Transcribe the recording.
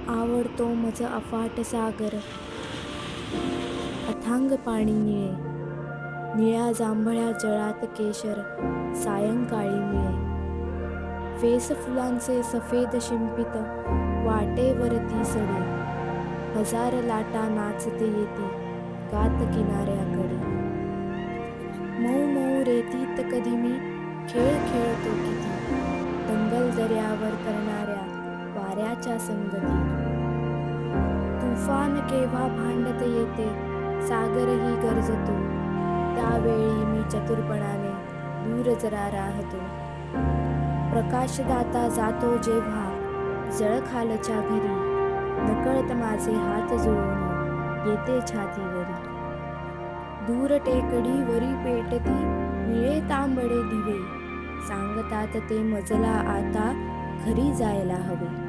आवडतो मज अफाट सागर, अथांग पाणी निळे. निळ्या जांभळ्या जळात केशर सायंकाळी मिळे. फेस फुलांचे सफेद शिंपित वाटेवरती सडे. हजार लाटा नाचते येती कात किनाऱ्याकडे. मऊ मऊ रेतीत कधी मी खेळ खेळतो किती, दंगल दऱ्यावर करणाऱ्या वाऱ्याच्या संगती. तुफान केव्हा भांडत येते सागरही गरजतो, त्यावेळी मी चतुरपणाने दूर जरा राहतो. प्रकाशदाता जातो जेव्हा जळखालच्या घरी, नकळत माझे हात जुळवून येते छातीवरी. दूर टेकडी वरी पेटती निळे तांबडे दिवे, सांगतात ते मजला आता घरी जायला हवे.